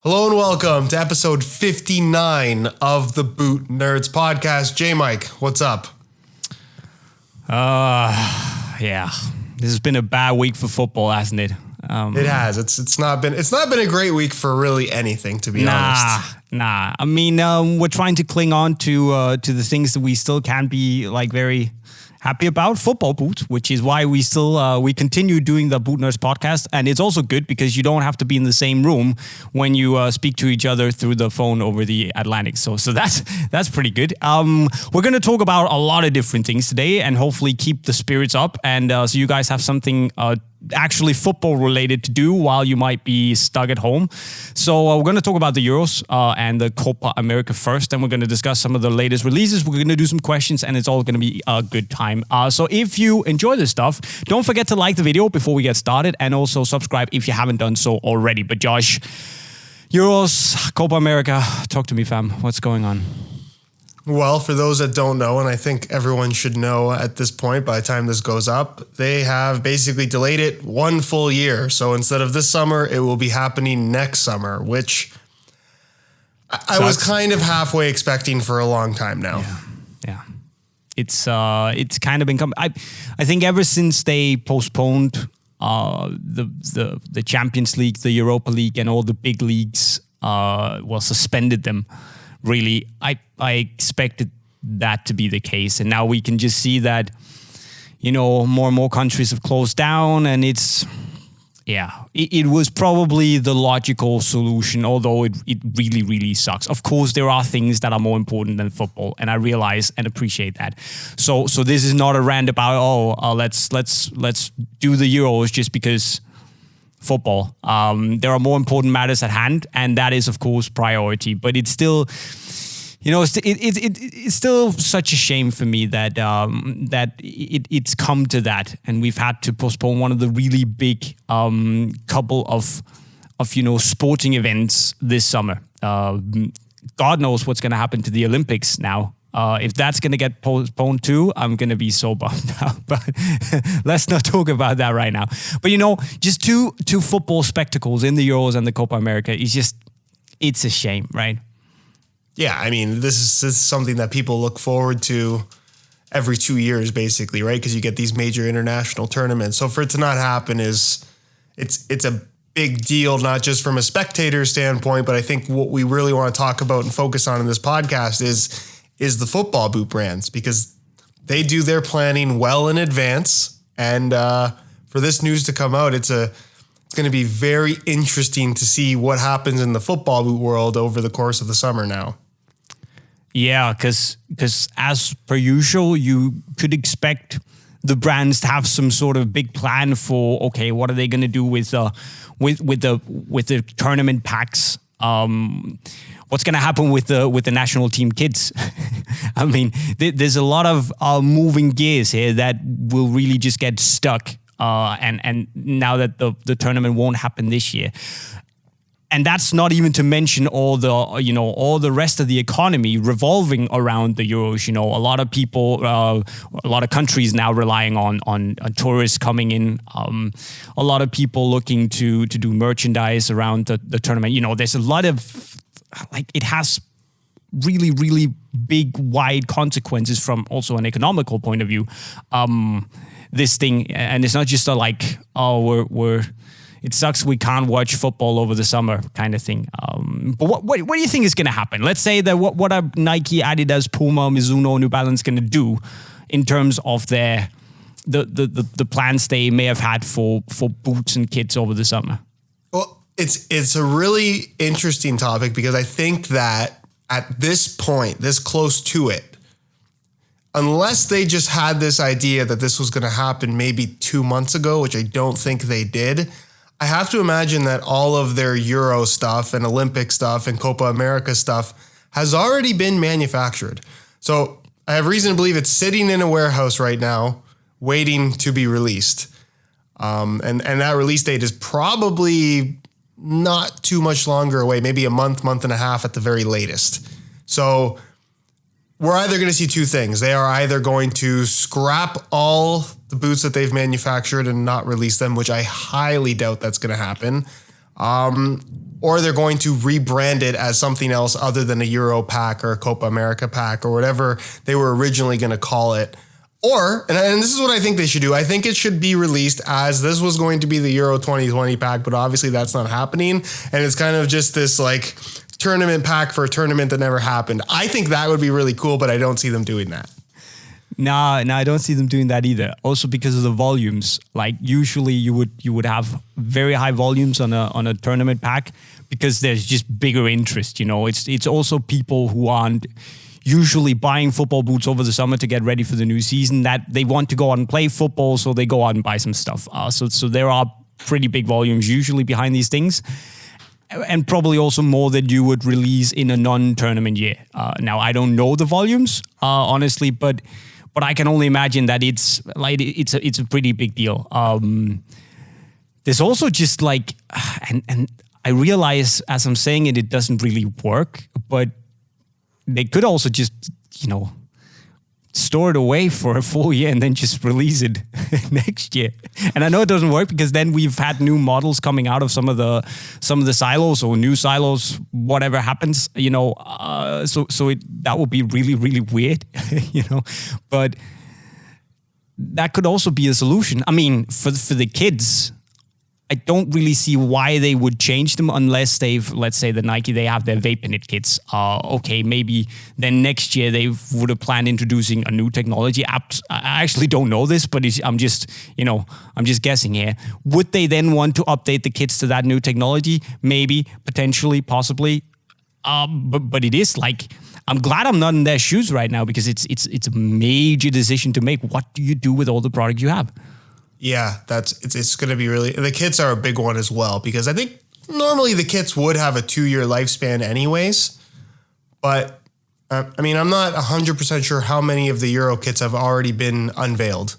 Hello and welcome to episode 59 of the Boot Nerds podcast. JayMike, what's up? Yeah. This has been a bad week for football, hasn't it? It has. It's not been a great week for really anything, to be honest. Nah. I mean, we're trying to cling on to the things that we still can be very happy about, football boots, which is why we still we continue doing the Boot Nerds podcast. And it's also good because you don't have to be in the same room when you speak to each other through the phone over the Atlantic. So that's pretty good. We're going to talk about a lot of different things today and hopefully keep the spirits up. And so you guys have something actually football related to do while you might be stuck at home. So we're going to talk about the Euros and the Copa America first. Then we're going to discuss some of the latest releases. We're going to do some questions and it's all going to be a good time. So if you enjoy this stuff, don't forget to like the video before we get started and also subscribe if you haven't done so already. But Josh, Euros, Copa America, talk to me, fam. What's going on? Well, for those that don't know, and I think everyone should know at this point by the time this goes up, they have basically delayed it one full year. So instead of this summer, it will be happening next summer, which I was kind of halfway expecting for a long time now. Yeah. It's kind of been coming. I think ever since they postponed the Champions League, the Europa League, and all the big leagues, suspended them. Really, I expected that to be the case. And now we can just see that, more and more countries have closed down. And it was probably the logical solution, although it really, really sucks. Of course, there are things that are more important than football. And I realize and appreciate that. So this is not a rant about, let's do the Euros just because football. There are more important matters at hand, and that is, of course, priority. But it's still, it's still such a shame for me that it's come to that, and we've had to postpone one of the really big couple of sporting events this summer. God knows what's going to happen to the Olympics now. If that's going to get postponed too, I'm going to be so bummed out. But let's not talk about that right now. But, just two football spectacles in the Euros and the Copa America it's a shame, right? Yeah, I mean, this is something that people look forward to every 2 years, basically, right? Because you get these major international tournaments. So for it to not happen it's a big deal, not just from a spectator standpoint, but I think what we really want to talk about and focus on in this podcast is the football boot brands, because they do their planning well in advance. And for this news to come out, it's going to be very interesting to see what happens in the football boot world over the course of the summer now. Yeah, because as per usual, you could expect the brands to have some sort of big plan for, okay, what are they going to do with the tournament packs? What's going to happen with the national team kids? I mean, there's a lot of moving gears here that will really just get stuck. And now that the tournament won't happen this year, and that's not even to mention all the rest of the economy revolving around the Euros. A lot of people, a lot of countries now relying on tourists coming in. A lot of people looking to do merchandise around the tournament. There's a lot of it has really, really big, wide consequences from also an economical point of view. This thing, and it's not just it sucks we can't watch football over the summer kind of thing. But what do you think is going to happen? Let's say that what are Nike, Adidas, PUMA, Mizuno, New Balance going to do in terms of the plans they may have had for boots and kits over the summer? Well, it's a really interesting topic, because I think that at this point, this close to it, unless they just had this idea that this was going to happen maybe 2 months ago, which I don't think they did, I have to imagine that all of their Euro stuff and Olympic stuff and Copa America stuff has already been manufactured. So I have reason to believe it's sitting in a warehouse right now, waiting to be released. And that release date is probably not too much longer away, maybe a month and a half at the very latest. So we're either going to see two things. They are either going to scrap all the boots that they've manufactured and not release them, which I highly doubt that's going to happen. or they're going to rebrand it as something else other than a Euro pack or a Copa America pack or whatever they were originally going to call it. Or, and this is what I think they should do, I think it should be released as this was going to be the Euro 2020 pack, but obviously that's not happening. And it's kind of just this like tournament pack for a tournament that never happened. I think that would be really cool, but I don't see them doing that. Nah, I don't see them doing that either. Also because of the volumes. Like usually you would have very high volumes on a tournament pack because there's just bigger interest. You know, it's also people who aren't usually buying football boots over the summer to get ready for the new season, that they want to go out and play football, so they go out and buy some stuff. So there are pretty big volumes usually behind these things, and probably also more than you would release in a non-tournament year. Now I don't know the volumes honestly, but I can only imagine that it's a pretty big deal. There's also just like, and I realize as I'm saying it, it doesn't really work, but they could also just, you know, store it away for a full year and then just release it next year. And I know it doesn't work because then we've had new models coming out of some of the silos or new silos, whatever happens, you know. That would be really, really weird, you know. But that could also be a solution. I mean, for the kids, I don't really see why they would change them unless let's say the Nike, they have their Vape In It kits. Okay, maybe then next year they would have planned introducing a new technology. I actually don't know this, but I'm just guessing here. Would they then want to update the kits to that new technology? Maybe, potentially, possibly. But it is like, I'm glad I'm not in their shoes right now because it's a major decision to make. What do you do with all the product you have? Yeah, it's going to be really, the kits are a big one as well, because I think normally the kits would have a 2-year lifespan anyways, but I mean, I'm not 100% sure how many of the Euro kits have already been unveiled.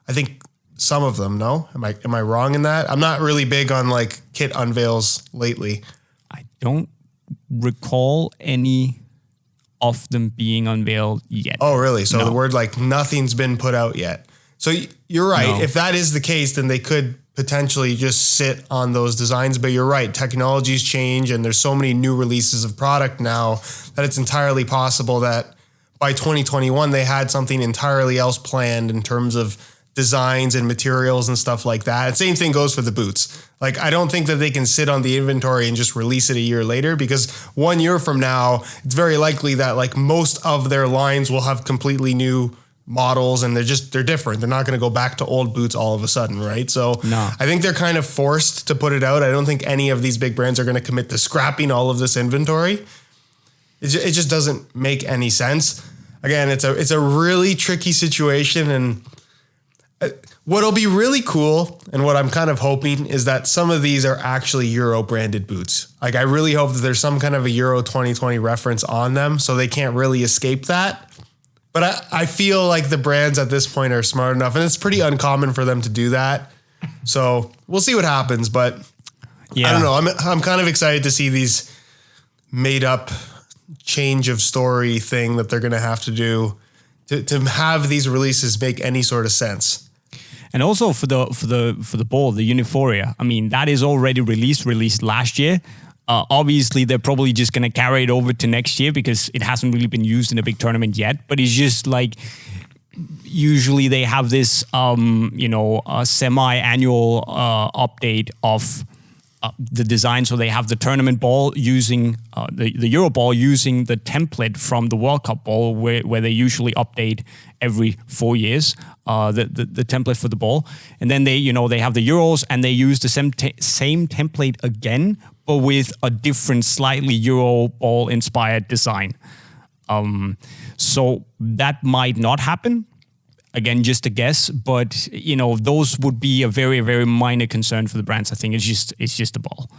I think some of them, no? Am I wrong in that? I'm not really big on like kit unveils lately. I don't recall any of them being unveiled yet. Oh, really? So No. the word like nothing's been put out yet. So you're right. No. If that is the case, then they could potentially just sit on those designs. But you're right. Technologies change and there's so many new releases of product now that it's entirely possible that by 2021, they had something entirely else planned in terms of designs and materials and stuff like that. And same thing goes for the boots. Like, I don't think that they can sit on the inventory and just release it a year later, because 1 year from now, it's very likely that like most of their lines will have completely new models and they're different. They're not going to go back to old boots all of a sudden, right? So No. I think they're kind of forced to put it out. I don't think any of these big brands are going to commit to scrapping all of this inventory. It just doesn't make any sense. Again, it's a really tricky situation, and what'll be really cool and what I'm kind of hoping is that some of these are actually Euro branded boots. Like, I really hope that there's some kind of a Euro 2020 reference on them so they can't really escape that. But I feel like the brands at this point are smart enough, and it's pretty uncommon for them to do that. So we'll see what happens. But yeah. I don't know. I'm kind of excited to see these made up change of story thing that they're going to have to do to have these releases make any sort of sense. And also for the ball, the Uniforia. I mean, that is already released last year. Obviously, they're probably just going to carry it over to next year because it hasn't really been used in a big tournament yet. But it's just like, usually they have this, a semi-annual update of the design. So they have the tournament ball using the Euro ball using the template from the World Cup ball, where they usually update every 4 years the template for the ball. And then they have the Euros and they use the same template again, but with a different, slightly Euro ball inspired design. So that might not happen. Again, just a guess, but those would be a very, very minor concern for the brands. I think it's just a ball.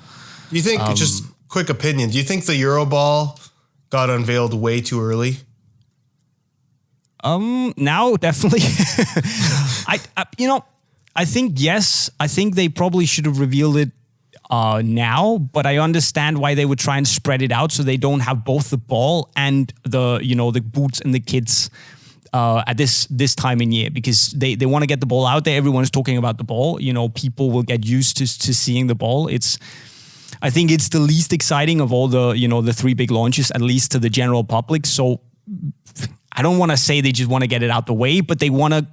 Do you think, just quick opinion, do you think the Euro ball got unveiled way too early? Now, definitely. I think yes. I think they probably should have revealed it now, but I understand why they would try and spread it out so they don't have both the ball and the boots and the kids at this time in year, because they want to get the ball out there. Everyone's talking about the ball. People will get used to seeing the ball. I think it's the least exciting of all the, the three big launches, at least to the general public. So I don't want to say they just want to get it out the way, but they want to,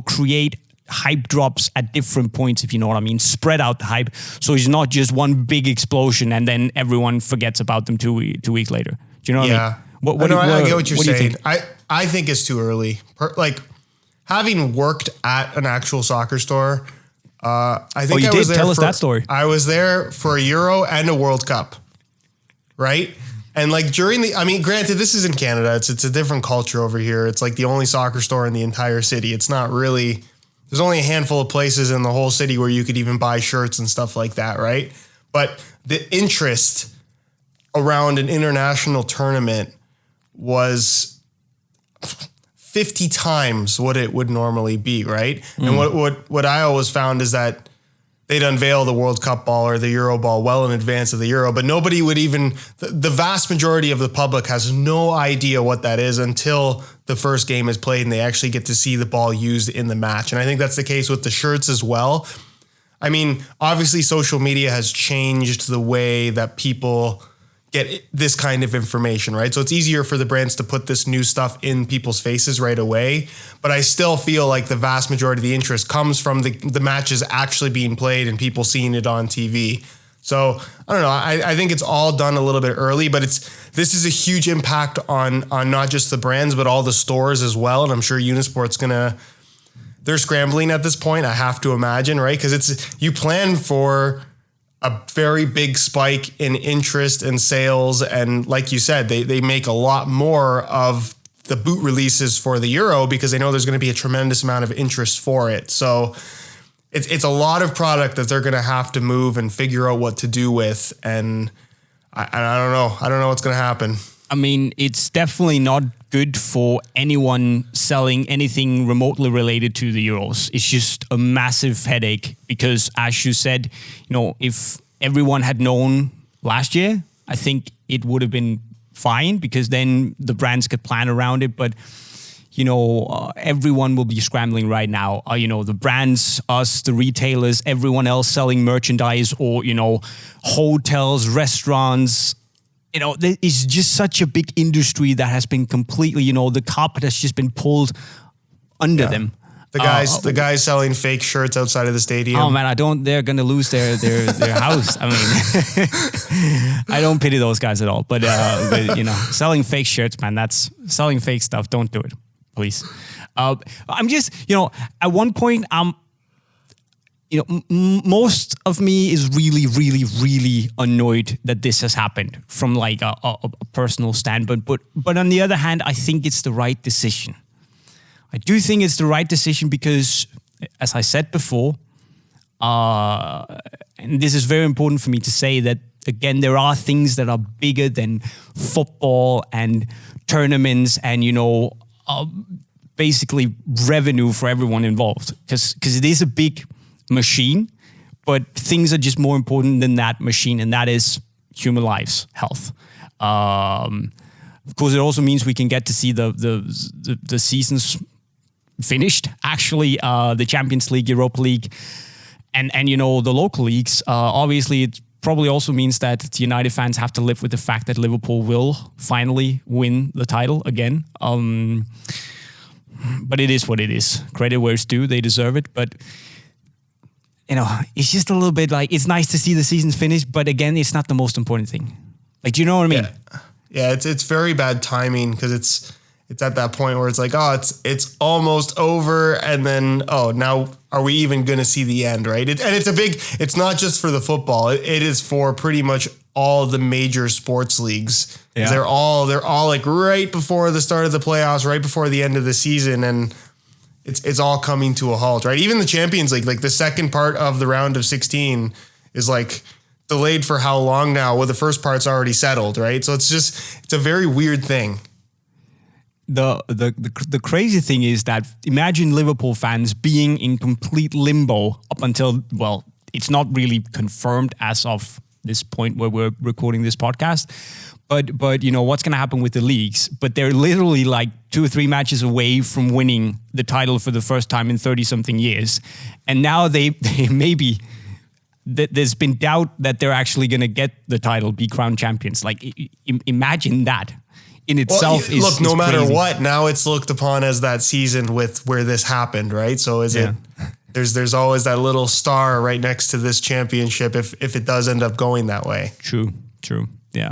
create hype drops at different points, if you know what I mean. Spread out the hype, so it's not just one big explosion and then everyone forgets about them 2 weeks later. Do you know what I mean? I get what you're saying. I think it's too early. Having worked at an actual soccer store, I think Tell us that story. I was there for a Euro and a World Cup, right? And granted, this is in Canada. It's a different culture over here. It's like the only soccer store in the entire city. It's not really, there's only a handful of places in the whole city where you could even buy shirts and stuff like that, right? But the interest around an international tournament was 50 times what it would normally be, right? And what I always found is that they'd unveil the World Cup ball or the Euro ball well in advance of the Euro, but nobody would even, the vast majority of the public has no idea what that is until the first game is played and they actually get to see the ball used in the match. And I think that's the case with the shirts as well. I mean, obviously social media has changed the way that people get this kind of information, right? So it's easier for the brands to put this new stuff in people's faces right away. But I still feel like the vast majority of the interest comes from the matches actually being played and people seeing it on TV. So I don't know. I think it's all done a little bit early, but this is a huge impact on not just the brands, but all the stores as well. And I'm sure Unisport's they're scrambling at this point, I have to imagine, right? Because you plan for a very big spike in interest and sales. And like you said, they make a lot more of the boot releases for the Euro because they know there's going to be a tremendous amount of interest for it. So it's a lot of product that they're going to have to move and figure out what to do with. And I don't know. I don't know what's going to happen. I mean, it's definitely not good for anyone selling anything remotely related to the Euros. It's just a massive headache because, as you said, if everyone had known last year, I think it would have been fine because then the brands could plan around it. But, everyone will be scrambling right now. The brands, us, the retailers, everyone else selling merchandise or, hotels, restaurants. It's just such a big industry that has been completely, the carpet has just been pulled under them. The guys selling fake shirts outside of the stadium. Oh man, they're going to lose their house. I mean, I don't pity those guys at all, but selling fake shirts, man, that's selling fake stuff. Don't do it, please. I'm just, at one point, most of me is really, really, really annoyed that this has happened from like a personal standpoint. But on the other hand, I think it's the right decision. I do think it's the right decision because, as I said before, and this is very important for me to say that, again, there are things that are bigger than football and tournaments and, basically revenue for everyone involved. Because it is a big machine, but things are just more important than that machine, and that is human lives, health. Of course, it also means we can get to see the seasons finished. Actually, the Champions League, Europa League, and the local leagues. Obviously, it probably also means that the United fans have to live with the fact that Liverpool will finally win the title again. But it is what it is. Credit where it's due; they deserve it. But it's just a little bit like, it's nice to see the season's finished, but again, it's not the most important thing. Like, do you know what I mean? Yeah, it's very bad timing because it's at that point where it's like, oh, it's almost over, and then, oh, now are we even going to see the end, right? It's not just for the football. It is for pretty much all the major sports leagues. Yeah. They're all like right before the start of the playoffs, right before the end of the season, and it's all coming to a halt, right? Even the Champions League, like the second part of the round of 16 is like delayed for how long now? Well, the first part's already settled, right? So it's a very weird thing. The crazy thing is that imagine Liverpool fans being in complete limbo up until, well, it's not really confirmed as of this point where we're recording this podcast. But what's going to happen with the leagues? But they're literally like 2 or 3 matches away from winning the title for the first time in 30-something years. And now they maybe, there's been doubt that they're actually going to get the title, be crowned champions. Like, imagine that in itself. Look, no matter crazy. what, now it's looked upon as that season with where this happened, right? So is it? There's always that little star right next to this championship if it does end up going that way. True. Yeah.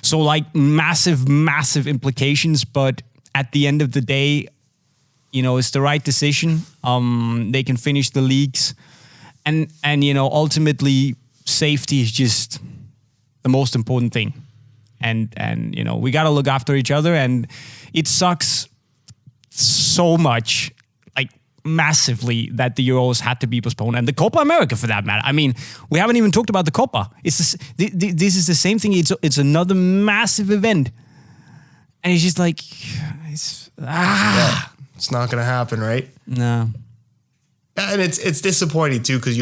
So like massive implications, but at the end of the day, it's the right decision. They can finish the leagues, and ultimately safety is just the most important thing. And we got to look after each other, and it sucks so much, like massively, that the Euros had to be postponed, and the Copa America for that matter. I mean, we haven't even talked about the Copa. This is the same thing. It's another massive event, and it's just like Yeah, it's not going to happen, right? No. And it's disappointing too, because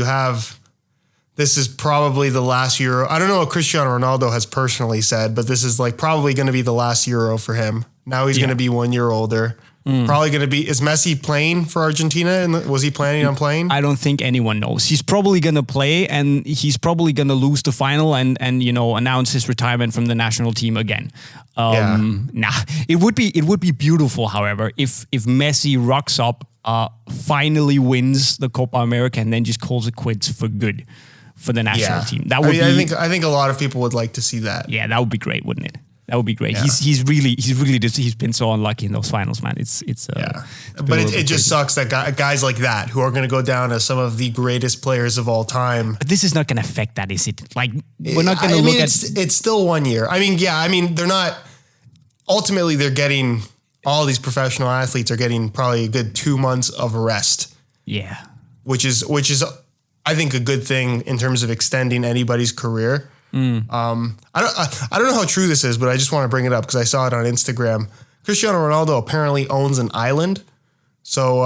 this is probably the last Euro. I don't know what Cristiano Ronaldo has personally said, but this is like probably going to be the last Euro for him. Now he's going to be 1 year older. Probably going to be. Is Messi playing for Argentina? And was he planning on playing? I don't think anyone knows. He's probably going to play, and he's probably going to lose the final and announce his retirement from the national team again. It would be beautiful, however, if Messi rocks up, finally wins the Copa America, and then just calls it quits for good for the national team. That would I think a lot of people would like to see that. Yeah, that would be great, wouldn't it? That would be great. Yeah. He's been so unlucky in those finals, man. But it just sucks that guys like that, who are going to go down as some of the greatest players of all time. But this is not going to affect that, is it? Like, we're not going to look at. It's still 1 year. I mean, they're not. Ultimately, they're getting. All these professional athletes are getting probably a good 2 months of rest. Yeah. Which is I think a good thing in terms of extending anybody's career. I don't know how true this is, but I just want to bring it up because I saw it on Instagram. Cristiano Ronaldo apparently owns an island. So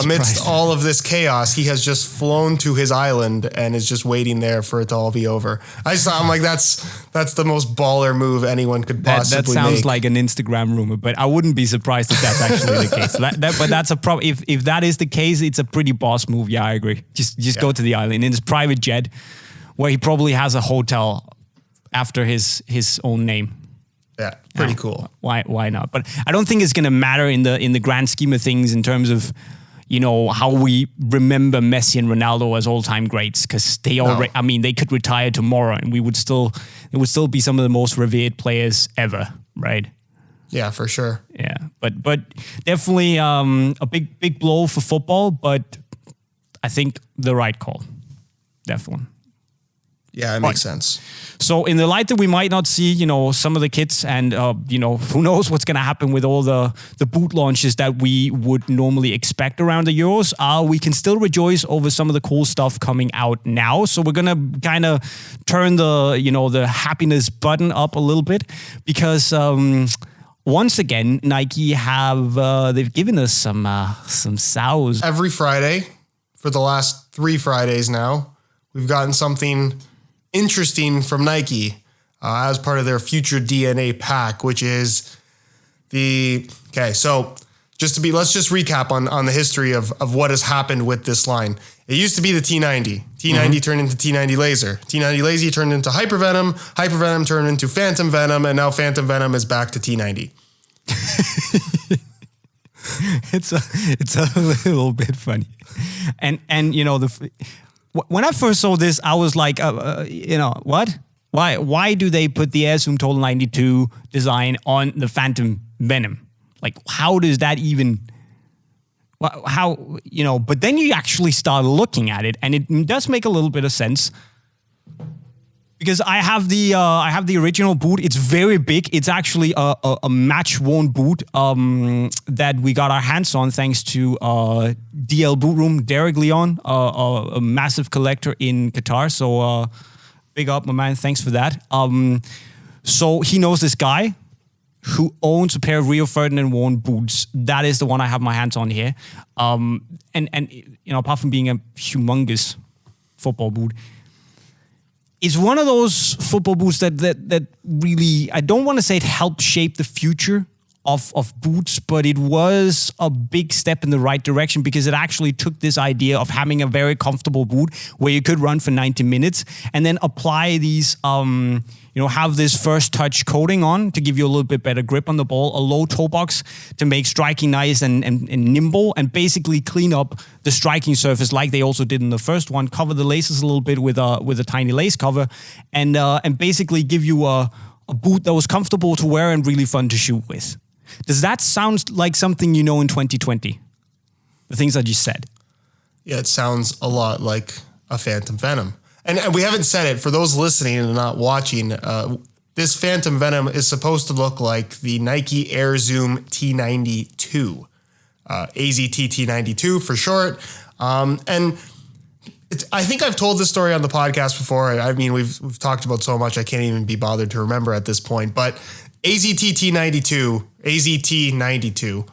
amidst all of this chaos, he has just flown to his island and is just waiting there for it to all be over. I'm like, that's the most baller move anyone could possibly make. That sounds like an Instagram rumor, but I wouldn't be surprised if that's actually the case. But that's a problem. If that is the case, it's a pretty boss move. Yeah, I agree. Just go to the island in his private jet, where he probably has a hotel after his own name. Yeah, pretty cool. Why not? But I don't think it's going to matter in the grand scheme of things in terms of, how we remember Messi and Ronaldo as all-time greats, because they could retire tomorrow and it would still be some of the most revered players ever, right? Yeah, for sure. Yeah, but definitely a big blow for football, but I think the right call, definitely. Yeah, it makes sense. So in the light that we might not see, some of the kits and, who knows what's going to happen with all the boot launches that we would normally expect around the Euros, we can still rejoice over some of the cool stuff coming out now. So we're going to kind of turn the happiness button up a little bit because once again, Nike they've given us some sows. Every Friday for the last 3 Fridays now, we've gotten something interesting from Nike as part of their Future DNA pack, which is so let's just recap on the history of what has happened with this line. It used to be the T90. T90 turned into T90 Laser. T90 Lazy turned into Hyper Venom. Hyper Venom turned into Phantom Venom, and now Phantom Venom is back to T90. It's a little bit funny. And when I first saw this, I was like, what? Why do they put the Air Zoom Total 92 design on the Phantom Venom? Like, how does that even... But then you actually start looking at it, and it does make a little bit of sense. Because I have the original boot. It's very big. It's actually a match-worn boot that we got our hands on thanks to DL Boot Room, Derek Leon, a massive collector in Qatar. So big up, my man. Thanks for that. So he knows this guy who owns a pair of Rio Ferdinand worn boots. That is the one I have my hands on here. And apart from being a humongous football boot, it's one of those football boots that really, I don't want to say it helped shape the future of boots, but it was a big step in the right direction because it actually took this idea of having a very comfortable boot where you could run for 90 minutes and then apply these, have this first touch coating on to give you a little bit better grip on the ball, a low toe box to make striking nice and nimble, and basically clean up the striking surface like they also did in the first one, cover the laces a little bit with a tiny lace cover, and basically give you a boot that was comfortable to wear and really fun to shoot with. Does that sound like something you know in 2020? The things I just said. Yeah, it sounds a lot like a Phantom Venom. And we haven't said it, for those listening and not watching, this Phantom Venom is supposed to look like the Nike Air Zoom T92, AZT T92 for short. And I think I've told this story on the podcast before. I mean, we've talked about so much I can't even be bothered to remember at this point. But AZT T92,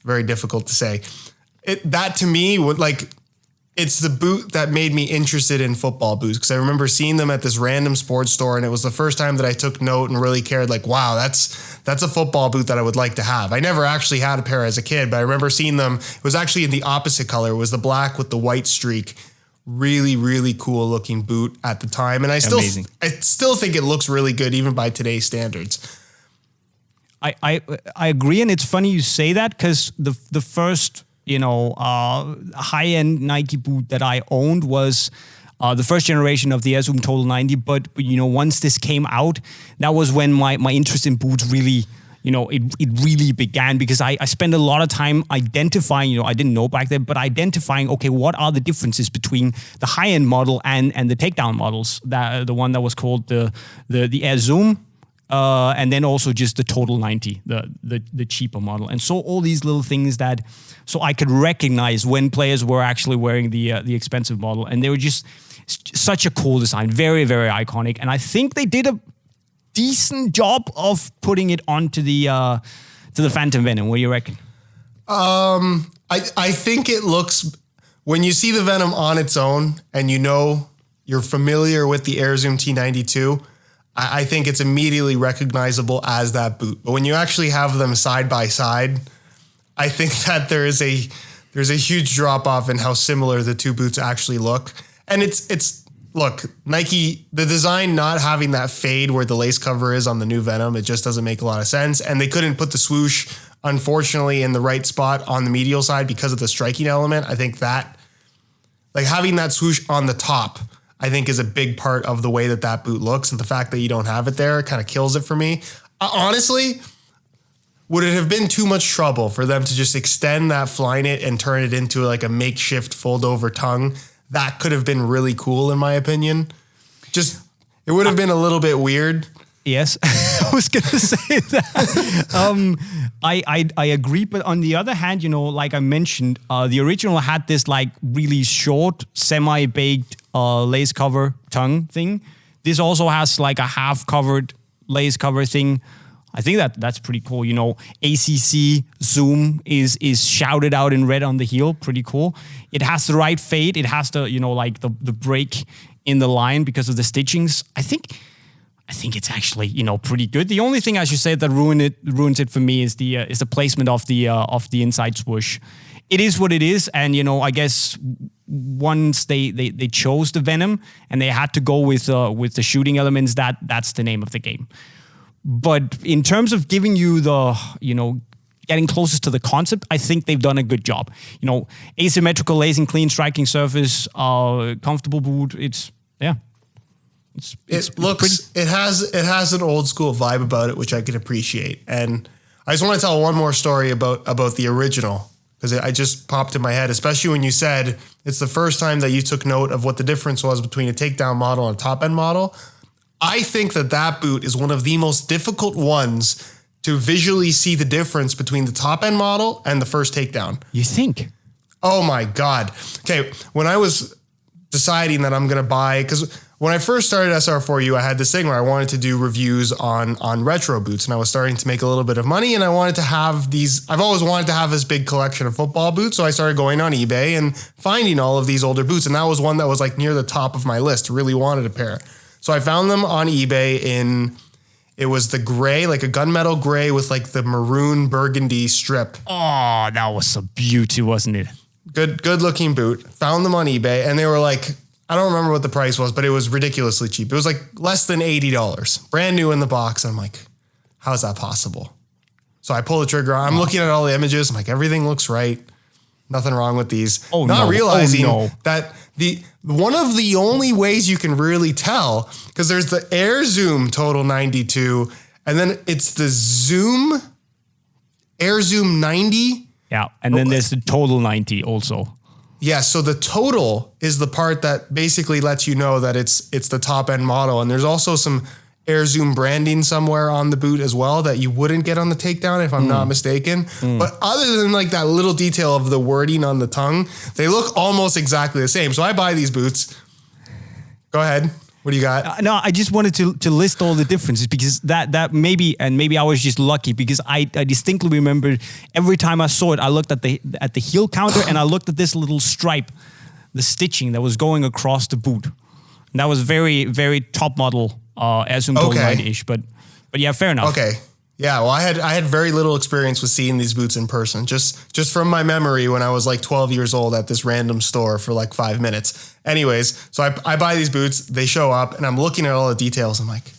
very difficult to say. That to me would it's the boot that made me interested in football boots, because I remember seeing them at this random sports store, and it was the first time that I took note and really cared, wow, that's a football boot that I would like to have. I never actually had a pair as a kid, but I remember seeing them. It was actually in the opposite color. It was the black with the white streak. Really, really cool looking boot at the time. And I still think it looks really good even by today's standards. I agree, and it's funny you say that because the first high-end Nike boot that I owned was the first generation of the Air Zoom Total 90. But once this came out, that was when my interest in boots really, it really began, because I spent a lot of time identifying, I didn't know back then, but identifying, okay, what are the differences between the high-end model and the takedown models? The one that was called the Air Zoom. And then also just the Total 90, the cheaper model. And so all these little things so I could recognize when players were actually wearing the expensive model. And they were just such a cool design, very, very iconic. And I think they did a decent job of putting it onto the Phantom Venom. What do you reckon? I think it looks, when you see the Venom on its own and you're familiar with the Air Zoom T92, I think it's immediately recognizable as that boot. But when you actually have them side by side, I think that there's a huge drop off in how similar the two boots actually look. And look, Nike, the design not having that fade where the lace cover is on the new Venom, it just doesn't make a lot of sense. And they couldn't put the swoosh, unfortunately, in the right spot on the medial side because of the striking element. I think that, having that swoosh on the top, I think is a big part of the way that boot looks, and the fact that you don't have it there kind of kills it for me. Honestly, would it have been too much trouble for them to just extend that Flyknit and turn it into a makeshift fold over tongue? That could have been really cool in my opinion. It would have been a little bit weird. Yes, I was going to say that. I agree, but on the other hand, like I mentioned, the original had this really short, semi-baked lace cover tongue thing. This also has a half-covered lace cover thing. I think that's pretty cool. ACC Zoom is shouted out in red on the heel. Pretty cool. It has the right fade. It has the the break in the line because of the stitchings. I think it's actually pretty good. The only thing I should say that ruins it for me is the placement of the inside swoosh. It is what it is, and I guess once they chose the Venom and they had to go with the shooting elements, that's the name of the game. But in terms of giving you getting closest to the concept, I think they've done a good job. Asymmetrical lacing, clean striking surface, comfortable boot. It has an old school vibe about it, which I can appreciate. And I just want to tell one more story about the original, because it just popped in my head, especially when you said it's the first time that you took note of what the difference was between a takedown model and a top end model. I think that boot is one of the most difficult ones to visually see the difference between the top end model and the first takedown. You think? Oh my God. Okay. When I was deciding that I'm going to buy, because when I first started SR4U, I had this thing where I wanted to do reviews on retro boots, and I was starting to make a little bit of money, and I wanted to have I've always wanted to have this big collection of football boots. So I started going on eBay and finding all of these older boots. And that was one that was near the top of my list. Really wanted a pair. So I found them on eBay It was the gray, like a gunmetal gray with like the maroon burgundy strip. Oh, that was a beauty, wasn't it? Good looking boot. Found them on eBay, and they were like, I don't remember what the price was, but it was ridiculously cheap. It was like less than $80, brand new in the box. And I'm like, how is that possible? So I pull the trigger. I'm looking at all the images. I'm like, everything looks right. Nothing wrong with these. Not realizing that one of the only ways you can really tell, because there's the Air Zoom Total 92, and then it's the Zoom Air Zoom 90. Yeah, and then there's the Total 90 also. Yeah, so the Total is the part that basically lets you know that it's the top end model, and there's also some Air Zoom branding somewhere on the boot as well that you wouldn't get on the takedown if I'm not mistaken. But other than like that little detail of the wording on the tongue, they look almost exactly the same. So I buy these boots. Go ahead. What do you got? No, I just wanted to list all the differences because that maybe I was just lucky because I distinctly remember every time I saw it, I looked at the heel counter and I looked at this little stripe, the stitching that was going across the boot. And that was very, very top model. Asymptote 90-ish, but yeah, fair enough. Okay. Yeah, well, I had very little experience with seeing these boots in person, just from my memory when I was like 12 years old at this random store for like 5 minutes. Anyways, so I buy these boots, they show up, and I'm looking at all the details. I'm like,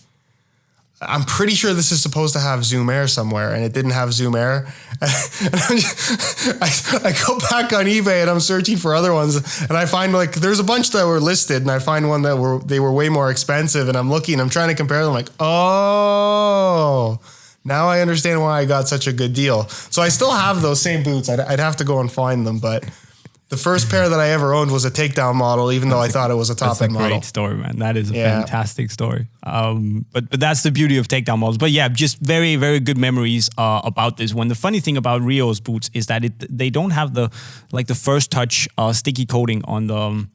I'm pretty sure this is supposed to have Zoom Air somewhere, and it didn't have Zoom Air. And I go back on eBay and I'm searching for other ones, and I find like there's a bunch that were listed, and I find one that they were way more expensive, and I'm trying to compare them, like, oh, now I understand why I got such a good deal. So I still have those same boots. I'd have to go and find them, but the first pair that I ever owned was a takedown model, even though I thought it was a top-end model. That's a great story, man. That is a fantastic story. But that's the beauty of takedown models. But yeah, just very, very good memories about this one. The funny thing about Rio's boots is that they don't have the first touch sticky coating on the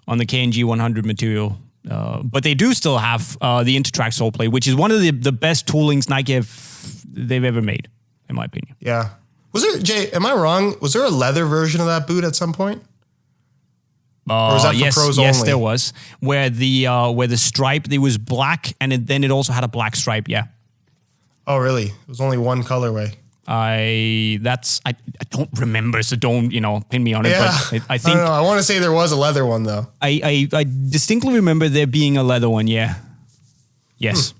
KNG 100 material. But they do still have the Intertrack sole plate, which is one of the best toolings they've ever made, in my opinion. Yeah. Was there, Jay, am I wrong? Was there a leather version of that boot at some point? Or was that for pros only? Yes, there was. Where the stripe, it was black, and then it also had a black stripe, yeah. Oh, really? It was only one colorway. I don't remember, so don't, pin me on it. Yeah. But I think... I don't know. I want to say there was a leather one, though. I distinctly remember there being a leather one, yeah. Yes.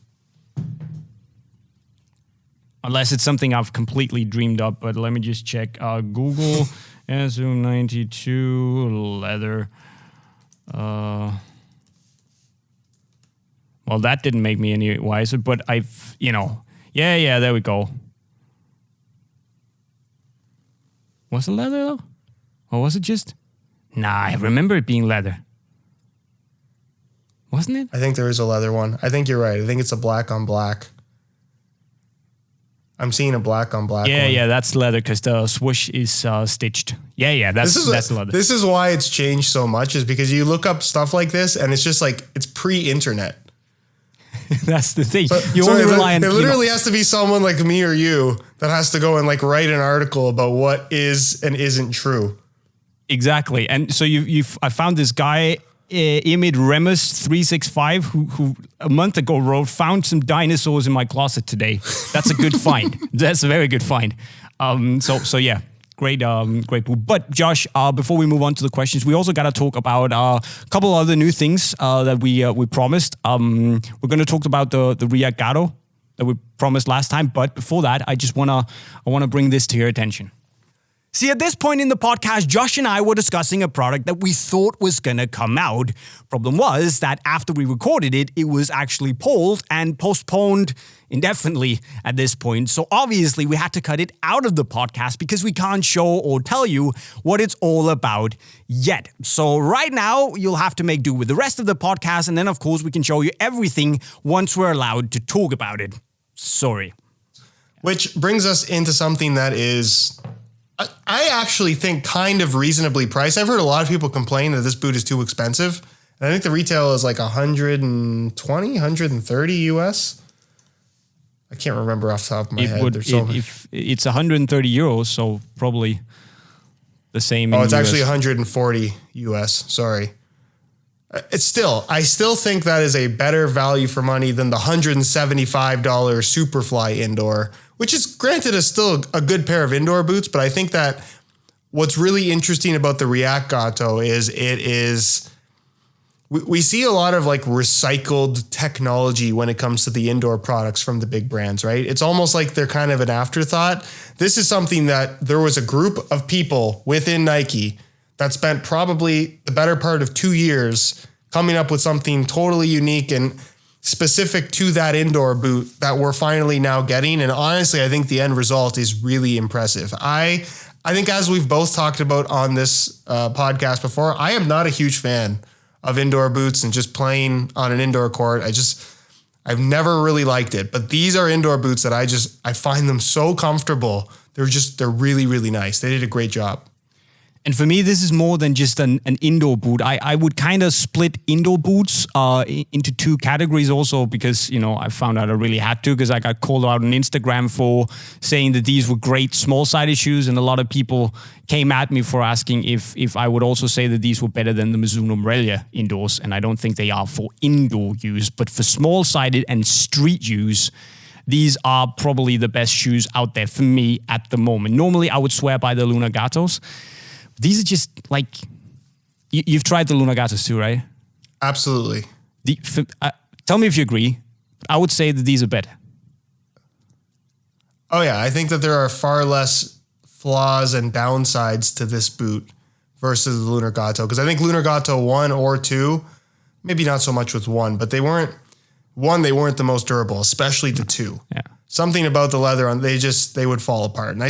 Unless it's something I've completely dreamed up, but let me just check. Google Zoom 92 leather. Well, that didn't make me any wiser, but yeah, there we go. Was it leather though? Or was it just? Nah, I remember it being leather. Wasn't it? I think there is a leather one. I think you're right. I think it's a black on black. I'm seeing a black on black one. Yeah, that's leather because the swoosh is stitched. Yeah, that's leather. This is why it's changed so much, is because you look up stuff like this and it's just like, it's pre-internet. That's the thing. It literally has to be someone like me or you that has to go and like write an article about what is and isn't true. Exactly. And so I found this guy, Imid Remus 365, who a month ago found some dinosaurs in my closet today. That's a good find. That's a very good find. So yeah, great boot. But Josh, before we move on to the questions, we also got to talk about a couple other new things that we promised. We're going to talk about the React Gato that we promised last time. But before that, I want to bring this to your attention. See, at this point in the podcast, Josh and I were discussing a product that we thought was going to come out. Problem was that after we recorded it, it was actually pulled and postponed indefinitely at this point. So obviously, we had to cut it out of the podcast because we can't show or tell you what it's all about yet. So right now, you'll have to make do with the rest of the podcast. And then, of course, we can show you everything once we're allowed to talk about it. Sorry. Which brings us into something that is... I actually think kind of reasonably priced. I've heard a lot of people complain that this boot is too expensive. And I think the retail is like 120, 130 US. I can't remember off the top of my head. If it's 130 euros, so probably the same. Oh, it's actually 140 US. Sorry. I still think that is a better value for money than the $175 Superfly indoor, which is granted is still a good pair of indoor boots. But I think that what's really interesting about the React Gato is we see a lot of like recycled technology when it comes to the indoor products from the big brands, right? It's almost like they're kind of an afterthought. This is something that there was a group of people within Nike that spent probably the better part of 2 years coming up with something totally unique and specific to that indoor boot that we're finally now getting. And honestly, I think the end result is really impressive. I think as we've both talked about on this podcast before, I am not a huge fan of indoor boots and just playing on an indoor court. I've never really liked it, but these are indoor boots that I find them so comfortable. They're really, really nice. They did a great job. And for me, this is more than just an indoor boot. I would kind of split indoor boots into two categories also because, I found out I really had to because I got called out on Instagram for saying that these were great small-sided shoes. And a lot of people came at me for asking if I would also say that these were better than the Mizuno Morelia indoors. And I don't think they are for indoor use, but for small-sided and street use, these are probably the best shoes out there for me at the moment. Normally, I would swear by the Lunar Gatos. These are just like, you've tried the Lunar Gatos too, right? Absolutely. Tell me if you agree. I would say that these are better. Oh yeah, I think that there are far less flaws and downsides to this boot versus the Lunar Gato. Because I think Lunar Gato 1 or 2, maybe not so much with 1, but they weren't the most durable, especially the 2. Yeah. Something about the leather, they would fall apart. And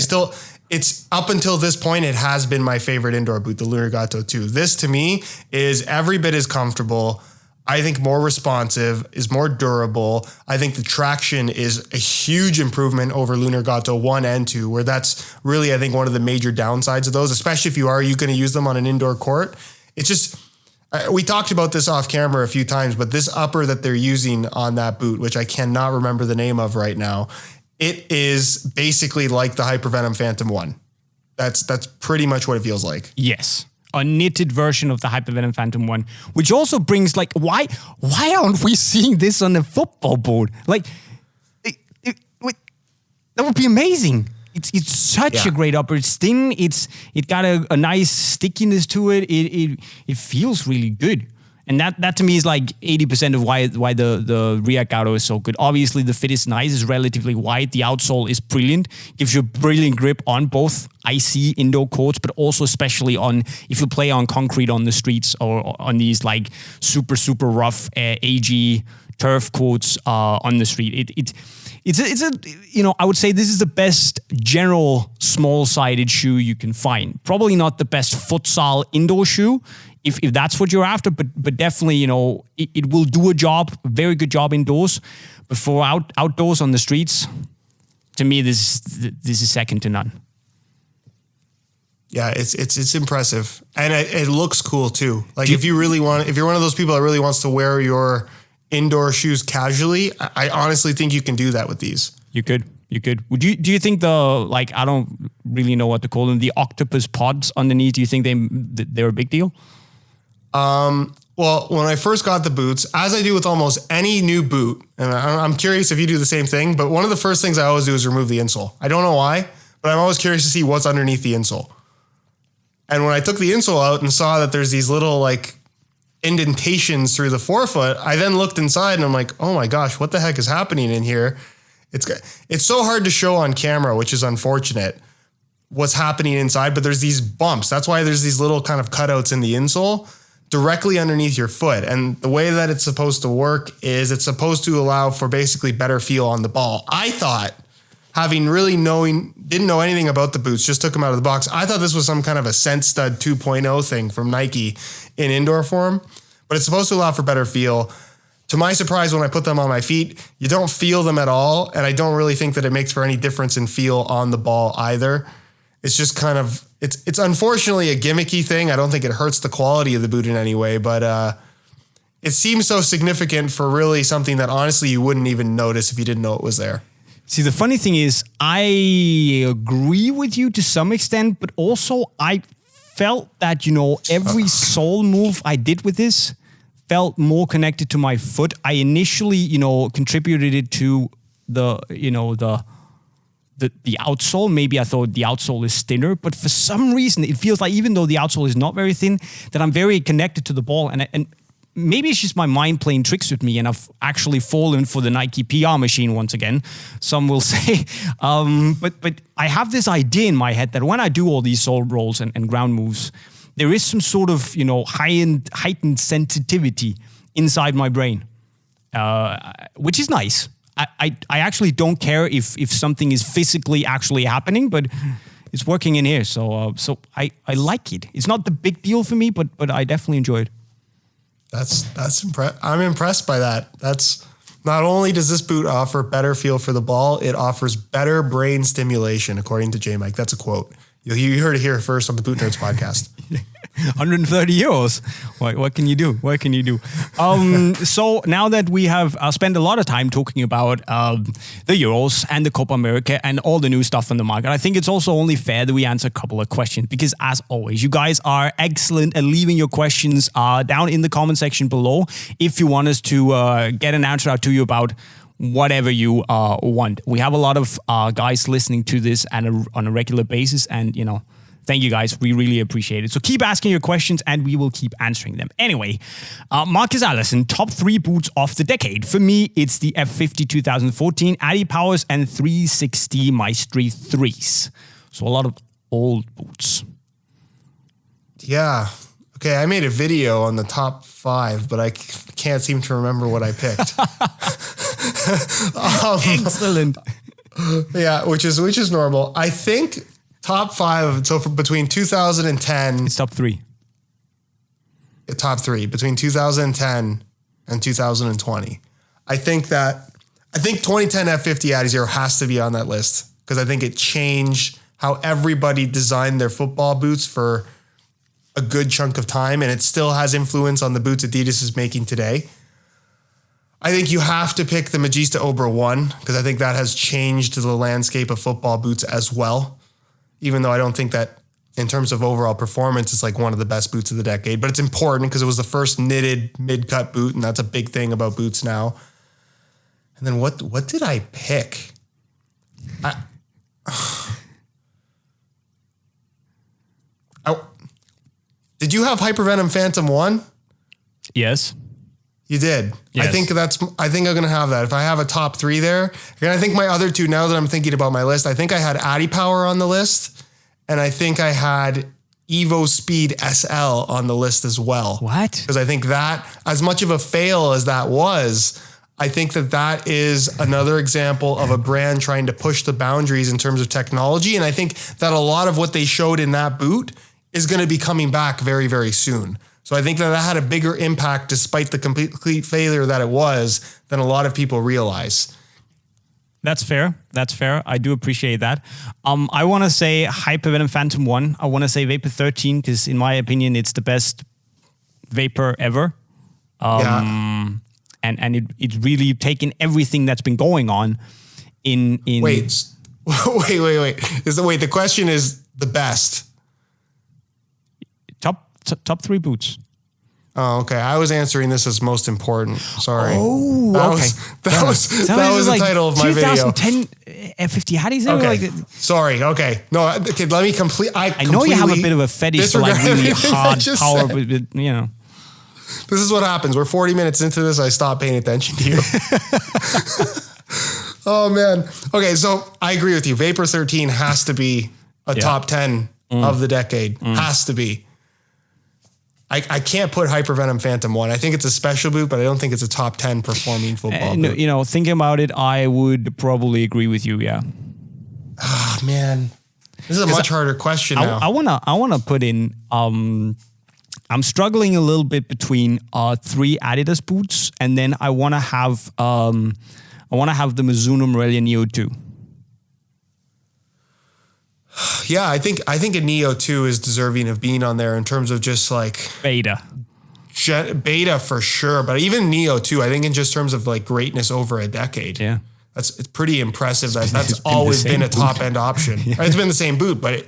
it's up until this point, it has been my favorite indoor boot, the Lunar Gato 2. This to me is every bit as comfortable. I think more responsive, is more durable. I think the traction is a huge improvement over Lunar Gato 1 and 2, where that's really, I think, one of the major downsides of those, especially if you are going to use them on an indoor court. It's just, we talked about this off camera a few times, but this upper that they're using on that boot, which I cannot remember the name of right now, it is basically like the Hyper Venom Phantom 1. That's pretty much what it feels like. Yes. A knitted version of the Hyper Venom Phantom 1, which also brings why aren't we seeing this on a football board? That would be amazing. It's such a great upper. It's thin. It got a nice stickiness to it. It feels really good. And that to me is like 80% of why the React Gato is so good. Obviously, the fit is nice. It's relatively wide. The outsole is brilliant. Gives you a brilliant grip on both icy indoor courts, but also especially on if you play on concrete on the streets or on these like super, super rough AG turf courts on the street. I would say this is the best general small-sided shoe you can find. Probably not the best futsal indoor shoe, if that's what you're after, but definitely, it will do a very good job indoors. But for outdoors on the streets, to me, this is second to none. Yeah, it's impressive, and it looks cool too. Like if you're one of those people that really wants to wear your indoor shoes casually, I honestly think you can do that with these. You could. Do you think I don't really know what to call them, the octopus pods underneath, do you think they're a big deal? Well, when I first got the boots, as I do with almost any new boot, and I'm curious if you do the same thing, but one of the first things I always do is remove the insole. I don't know why, but I'm always curious to see what's underneath the insole. And when I took the insole out and saw that there's these little indentations through the forefoot, I then looked inside and I'm like, oh my gosh, what the heck is happening in here? It's so hard to show on camera, which is unfortunate, what's happening inside, but there's these bumps. That's why there's these little kind of cutouts in the insole directly underneath your foot. And the way that it's supposed to work is it's supposed to allow for basically better feel on the ball. I thought, didn't know anything about the boots, just took them out of the box. I thought this was some kind of a Sense Stud 2.0 thing from Nike in indoor form, but it's supposed to allow for better feel. To my surprise, when I put them on my feet, you don't feel them at all. And I don't really think that it makes for any difference in feel on the ball either. It's just kind of, it's unfortunately a gimmicky thing. I don't think it hurts the quality of the boot in any way, but it seems so significant for really something that honestly you wouldn't even notice if you didn't know it was there. See, the funny thing is, I agree with you to some extent, but also I felt that, every sole move I did with this felt more connected to my foot. I initially, contributed it to the outsole. Maybe I thought the outsole is thinner, but for some reason it feels like even though the outsole is not very thin, that I'm very connected to the ball. And maybe it's just my mind playing tricks with me, and I've actually fallen for the Nike PR machine once again, some will say. But I have this idea in my head that when I do all these sole rolls and ground moves, there is some sort of, heightened sensitivity inside my brain, which is nice. I actually don't care if something is physically actually happening, but it's working in here. So I like it. It's not the big deal for me, but I definitely enjoy it. I'm impressed by that. That's not only does this boot offer better feel for the ball, it offers better brain stimulation, according to JayMike. That's a quote. You heard it here first on the Boot Nerds podcast. 130 euros. What can you do? What can you do? So now that we have spent a lot of time talking about the Euros and the Copa America and all the new stuff on the market, I think it's also only fair that we answer a couple of questions, because as always, you guys are excellent at leaving your questions down in the comment section below if you want us to get an answer out to you about whatever you want. We have a lot of guys listening to this on a regular basis, and thank you guys. We really appreciate it. So keep asking your questions and we will keep answering them. Anyway, Marcus Allison, top 3 boots of the decade. For me, it's the F50 2014, Adi Powers, and 360 Maestri 3s. So a lot of old boots. Yeah. Okay, I made a video on the top 5, but I can't seem to remember what I picked. Excellent. Yeah, which is normal. I think top 5. So between 2010, it's top 3. Top 3 between 2010 and 2020. I think 2010 F50 Adi Zero has to be on that list, because I think it changed how everybody designed their football boots for a good chunk of time, and it still has influence on the boots Adidas is making today. I think you have to pick the Magista Obra 1, because I think that has changed the landscape of football boots as well, even though I don't think that in terms of overall performance, it's like one of the best boots of the decade. But it's important because it was the first knitted mid-cut boot, and that's a big thing about boots now. And then what did I pick? Did you have Hyper Venom Phantom 1? Yes. You did. Yes. I think I'm going to have that. If I have a top 3 there, and I think my other 2, now that I'm thinking about my list, I think I had Adi Power on the list, and I think I had Evo Speed SL on the list as well. What? Because I think that, as much of a fail as that was, I think that is another example of a brand trying to push the boundaries in terms of technology. And I think that a lot of what they showed in that boot is going to be coming back very, very soon. So I think that had a bigger impact, despite the complete failure that it was, than a lot of people realize. That's fair. That's fair. I do appreciate that. I want to say Hyper Venom Phantom 1. I want to say Vapor 13, because in my opinion, it's the best Vapor ever. Yeah. And it's really taken everything that's been going on in... Wait. The question is the best. Top 3 boots. Oh, okay. I was answering this as most important. Sorry. Oh, that was the title of my video. 2010 F50. How do you say okay. Sorry. Okay. No. Okay. Let me complete. I know you have a bit of a fetish for like really hard power, but This is what happens. We're 40 minutes into this. I stopped paying attention to you. Oh man. Okay. So I agree with you. Vapor 13 has to be a top 10 of the decade. Has to be. I can't put Hyper Venom Phantom 1. I think it's a special boot, but I don't think it's a top 10 performing football boot. Thinking about it, I would probably agree with you. Yeah. Ah, man. This is a much harder question now. I wanna put in. I'm struggling a little bit between 3 Adidas boots, and then I wanna have the Mizuno Morelia Neo 2. Yeah, I think a Neo 2 is deserving of being on there in terms of just like beta for sure. But even Neo 2, I think in just terms of like greatness over a decade. Yeah, it's pretty impressive. That's always been a top end option. Yeah. It's been the same boot, but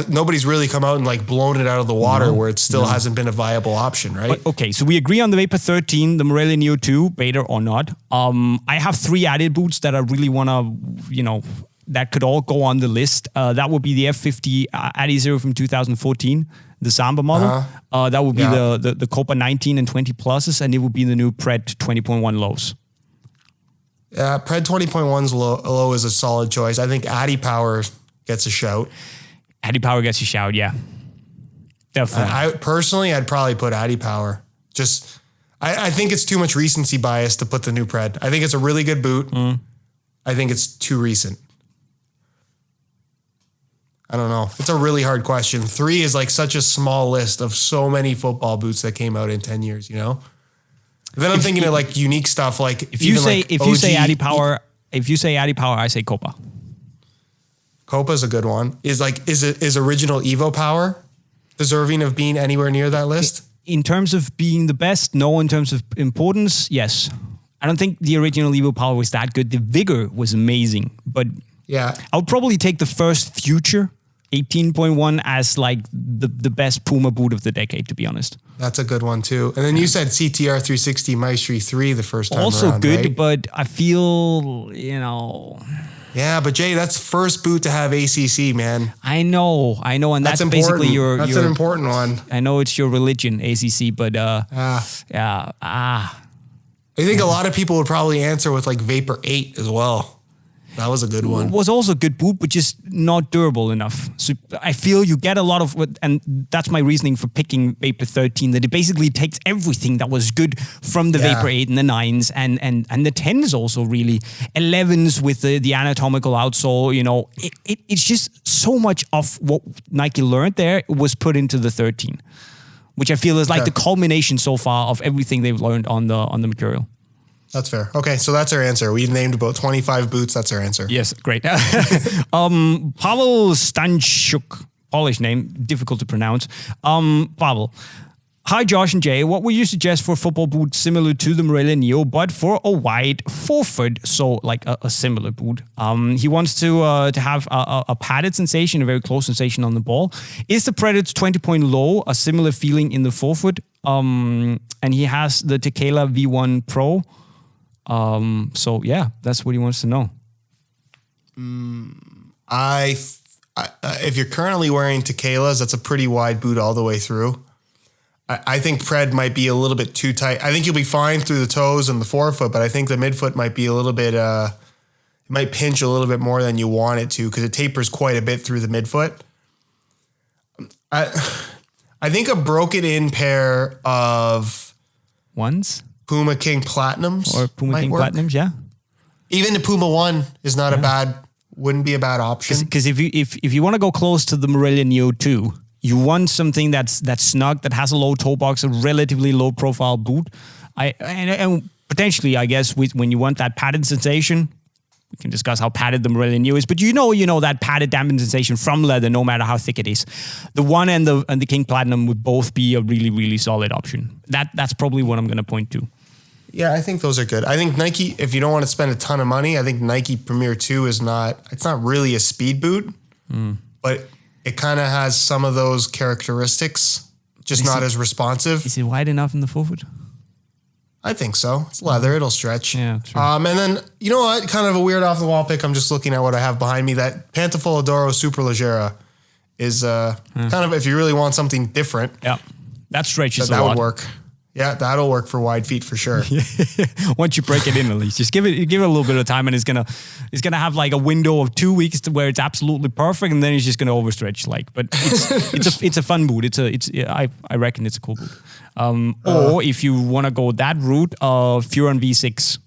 nobody's really come out and like blown it out of the water where it still hasn't been a viable option, right? But, okay, so we agree on the Vapor 13, the Morelli Neo 2, beta or not. I have 3 added boots that I really want to, that could all go on the list. That would be the F50 Adi Zero from 2014, the Samba model. That would be the Copa 19 and 20 pluses, and it would be the new Pred 20.1 lows. Yeah, Pred 20.1's low is a solid choice. I think Adi Power gets a shout. Adi Power gets a shout, yeah. Definitely. I'd probably put Adi Power. I think it's too much recency bias to put the new Pred. I think it's a really good boot. I think it's too recent. I don't know. It's a really hard question. 3 is like such a small list of so many football boots that came out in 10 years, Then I'm thinking of like unique stuff, like if you say Adi Power, I say Copa. Copa's a good one. Is original Evo Power deserving of being anywhere near that list? In terms of being the best, no. In terms of importance, yes. I don't think the original Evo Power was that good. The Vigor was amazing, but yeah, I would probably take the first Future 18.1 as like the best Puma boot of the decade, to be honest. That's a good one too. And then you said CTR 360 Maestri 3 the first time also around, good, right? but I feel, Yeah, but Jay, that's first boot to have ACC, man. I know, and that's basically That's an important one. I know it's your religion, ACC, but I think a lot of people would probably answer with like Vapor 8 as well. That was a good one. It was also a good boot, but just not durable enough. So I feel you get a lot of, and that's my reasoning for picking Vapor 13, that it basically takes everything that was good from the Vapor 8 and the 9s and the 10s also really. 11s with the anatomical outsole, it's just so much of what Nike learned there was put into the 13, which I feel is like the culmination so far of everything they've learned on the material. That's fair. Okay, so that's our answer. We named about 25 boots. That's our answer. Yes, great. Pavel Stanchuk, Polish name, difficult to pronounce. Pavel, hi Josh and Jay. What would you suggest for a football boot similar to the Morelli Neo, but for a wide forefoot, so like a similar boot? He wants to have a padded sensation, a very close sensation on the ball. Is the Predator 20 low a similar feeling in the forefoot? And he has the Tequila V1 Pro. So yeah, that's what he wants to know. If you're currently wearing Tequilas, that's a pretty wide boot all the way through. I think Pred might be a little bit too tight. I think you'll be fine through the toes and the forefoot, but I think the midfoot might be a little bit, it might pinch a little bit more than you want it to because it tapers quite a bit through the midfoot. I think a broken in pair of ones, Puma King Platinums, or Puma King Platinums, yeah. Even the Puma 1 is not wouldn't be a bad option. Because if you want to go close to the Morelli Neo 2, you want something that's snug, that has a low toe box, a relatively low profile boot. And potentially, I guess, when you want that padded sensation, we can discuss how padded the Morelli Neo is, but you know that padded dampened sensation from leather, no matter how thick it is. The 1 and the King Platinum would both be a really, really solid option. That's probably what I'm going to point to. Yeah, I think those are good. I think Nike, if you don't want to spend a ton of money, I think Nike Premier 2 it's not really a speed boot, but it kind of has some of those characteristics, just not as responsive. Is it wide enough in the forefoot? I think so. It's leather. It'll stretch. Yeah, true. And then, you know what? Kind of a weird off-the-wall pick. I'm just looking at what I have behind me. That Pantafoladoro Superleggera is kind of, if you really want something different. Yeah, that stretches a lot. That would work. Yeah, that'll work for wide feet for sure. Once you break it in, at least just give it a little bit of time, and it's gonna have like a window of 2 weeks to where it's absolutely perfect, and then it's just gonna overstretch. But it's a fun boot. I reckon it's a cool boot. Or if you want to go that route, Furon V6.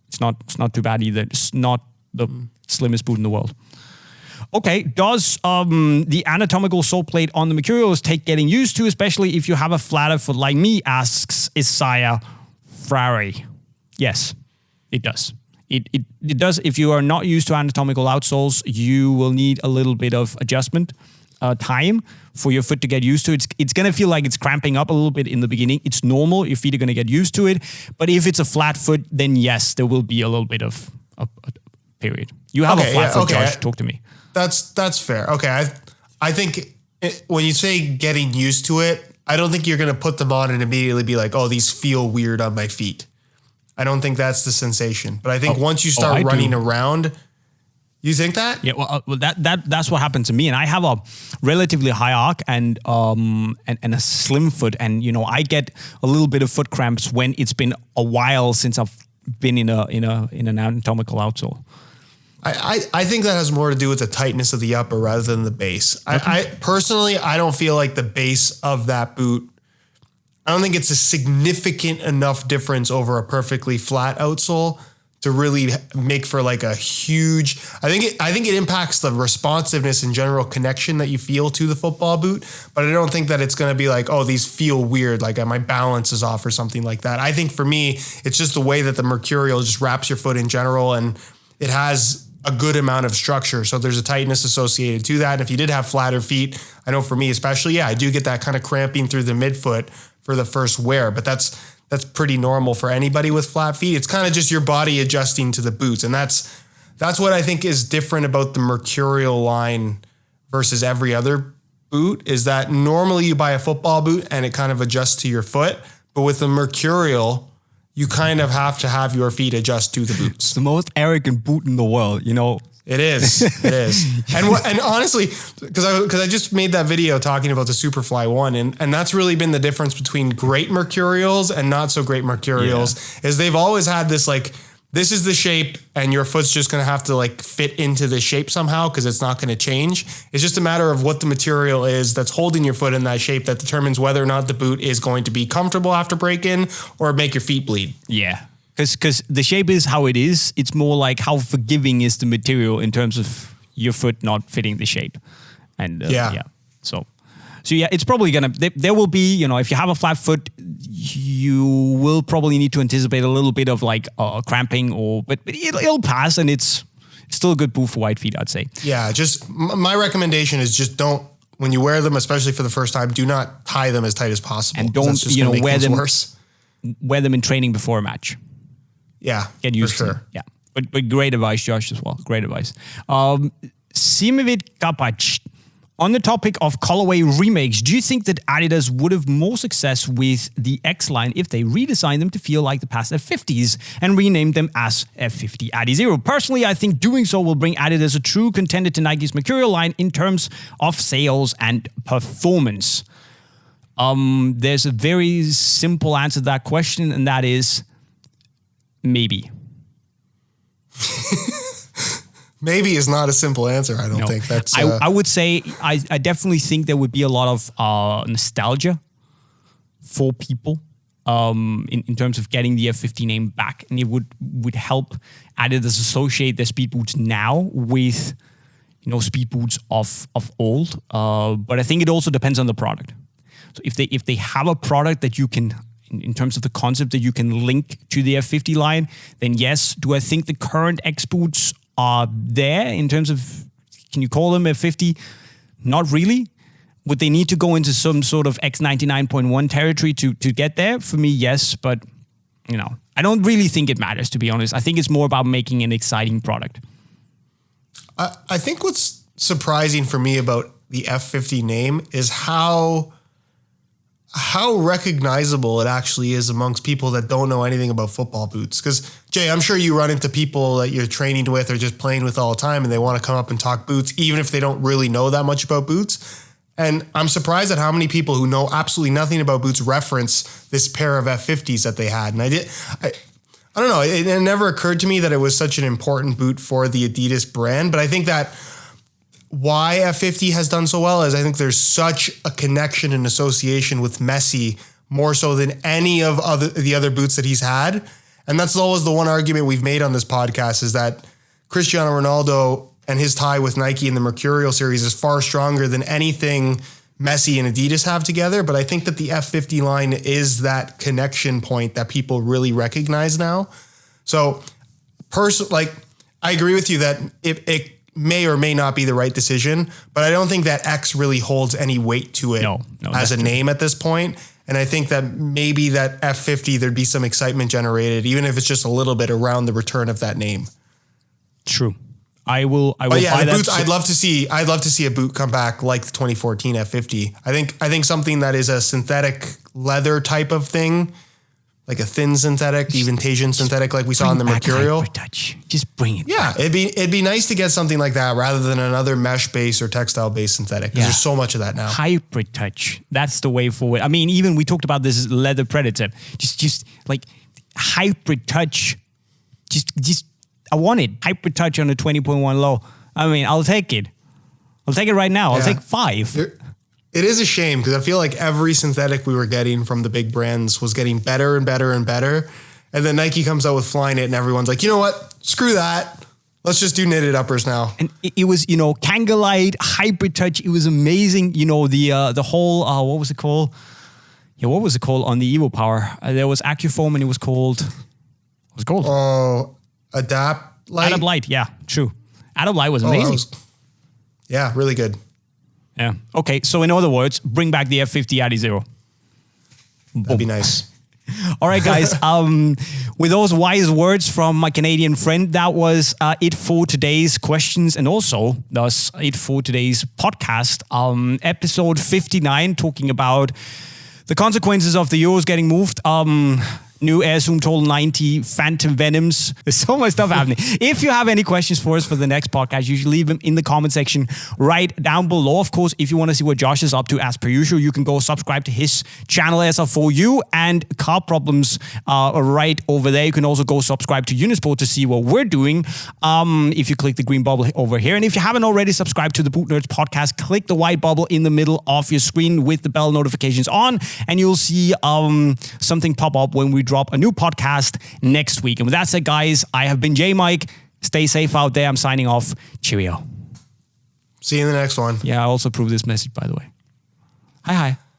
It's not too bad either. It's not the slimmest boot in the world. Okay, does the anatomical sole plate on the Mercurials take getting used to, especially if you have a flatter foot like me, asks Isaiah Frary. Yes, it does. It does. If you are not used to anatomical outsoles, you will need a little bit of adjustment time for your foot to get used to it. It's going to feel like it's cramping up a little bit in the beginning. It's normal. Your feet are going to get used to it. But if it's a flat foot, then yes, there will be a little bit of a period. You have a flat foot, Josh. Talk to me. That's fair. Okay, I think when you say getting used to it, I don't think you're going to put them on and immediately be like, oh, these feel weird on my feet. I don't think that's the sensation. But I think once you start running around, you think that? Yeah, well, that's what happened to me. And I have a relatively high arc and a slim foot. And, you know, I get a little bit of foot cramps when it's been a while since I've been in an anatomical outsole. I think that has more to do with the tightness of the upper rather than the base. I personally, I don't feel like the base of that boot, I don't think it's a significant enough difference over a perfectly flat outsole to really make for like a huge, I think it impacts the responsiveness and general connection that you feel to the football boot, but I don't think that it's going to be like, oh, these feel weird, like my balance is off or something like that. I think for me, it's just the way that the Mercurial just wraps your foot in general, and it has a good amount of structure. So there's a tightness associated to that. And if you did have flatter feet, I know for me especially, I do get that kind of cramping through the midfoot for the first wear, but that's pretty normal for anybody with flat feet. It's kind of just your body adjusting to the boots. And that's what I think is different about the Mercurial line versus every other boot, is that normally you buy a football boot and it kind of adjusts to your foot. But with the Mercurial, you kind of have to have your feet adjust to the boots. It's the most arrogant boot in the world, you know. It is. It is. And honestly, because I just made that video talking about the Superfly 1, and that's really been the difference between great Mercurials and not so great Mercurials, is they've always had this like, this is the shape and your foot's just going to have to like fit into the shape somehow because it's not going to change. It's just a matter of what the material is that's holding your foot in that shape that determines whether or not the boot is going to be comfortable after break-in or make your feet bleed. Yeah. Because the shape is how it is. It's more like how forgiving is the material in terms of your foot not fitting the shape. And So yeah, it's probably going to, there will be, you know, if you have a flat foot, you will probably need to anticipate a little bit of like cramping but it'll pass, and it's still a good boot for wide feet, I'd say. Yeah, just my recommendation is just don't, when you wear them, especially for the first time, do not tie them as tight as possible. And don't, you know, wear them in training before a match. Yeah, get used to it. Yeah, but great advice, Josh, as well. Great advice. Simivid Kapac, on the topic of colorway remakes, do you think that Adidas would have more success with the X line if they redesigned them to feel like the past F50s and renamed them as F50 Adi Zero? Personally, I think doing so will bring Adidas a true contender to Nike's Mercurial line in terms of sales and performance. There's a very simple answer to that question, and that is maybe. Maybe is not a simple answer. I don't think that's. I would say I definitely think there would be a lot of nostalgia for people in terms of getting the F50 name back, and it would help Adidas associate their speed boots now with, you know, speed boots of old. But I think it also depends on the product. So if they have a product that you can, in terms of the concept that you can link to the F50 line, then yes. Do I think the current X boots are there in terms of, can you call them F50? Not really. Would they need to go into some sort of X99.1 territory to get there? For me, yes, but you know, I don't really think it matters, to be honest. I think it's more about making an exciting product. I think what's surprising for me about the F50 name is how recognizable it actually is amongst people that don't know anything about football boots. Because, Jay, I'm sure you run into people that you're training with or just playing with all the time, and they want to come up and talk boots, even if they don't really know that much about boots. And I'm surprised at how many people who know absolutely nothing about boots reference this pair of F50s that they had. And I don't know, it never occurred to me that it was such an important boot for the Adidas brand, but I think that why F50 has done so well is I think there's such a connection and association with Messi, more so than any of the other boots that he's had. And that's always the one argument we've made on this podcast, is that Cristiano Ronaldo and his tie with Nike in the Mercurial series is far stronger than anything Messi and Adidas have together. But I think that the F50 line is that connection point that people really recognize now. So I agree with you that it may or may not be the right decision, but I don't think that X really holds any weight to it as a name at this point. And I think that maybe that F50, there'd be some excitement generated, even if it's just a little bit, around the return of that name. True. I will yeah, buy the that. boots. I'd love to see a boot come back like the 2014 F50. I think something that is a synthetic leather type of thing, like a thin synthetic, even Tajin synthetic, like we saw in the Mercurial. Touch. Just bring it. Yeah, back. it'd be nice to get something like that rather than another mesh base or textile based synthetic. Because there's so much of that now. Hybrid touch. That's the way forward. I mean, even we talked about this leather Predator. Just like hybrid touch. Just I want it. Hybrid touch on a 20.1 low. I mean, I'll take it. I'll take it right now. I'll take 5. It is a shame because I feel like every synthetic we were getting from the big brands was getting better and better and better. And then Nike comes out with Flyknit and everyone's like, you know what? Screw that. Let's just do knitted uppers now. And it was, Kangalite, hybrid touch. It was amazing. The whole, what was it called? Yeah, what was it called on the Evo Power? There was Accufoam and it was called, what was it called? Oh, Adapt Light. Adapt Light, yeah, true. Adapt Light was amazing. Yeah, really good. Yeah. Okay. So in other words, bring back the F50 Adi Zero. That'd be nice. All right, guys. With those wise words from my Canadian friend, that was it for today's questions, and also that's it for today's podcast, episode 59, talking about the consequences of the Euros getting moved. New Air Zoom Total 90 Phantom Venoms. There's so much stuff happening. If you have any questions for us for the next podcast, you should leave them in the comment section right down below. Of course, if you want to see what Josh is up to, as per usual, you can go subscribe to his channel SR4U and Car Problems right over there. You can also go subscribe to Unisport to see what we're doing if you click the green bubble over here. And if you haven't already subscribed to the Boot Nerds podcast, click the white bubble in the middle of your screen with the bell notifications on, and you'll see something pop up when we drop a new podcast next week. And with that said, guys, I have been JayMike. Stay safe out there. I'm signing off. Cheerio. See you in the next one. Yeah, I also approve this message, by the way. Hi.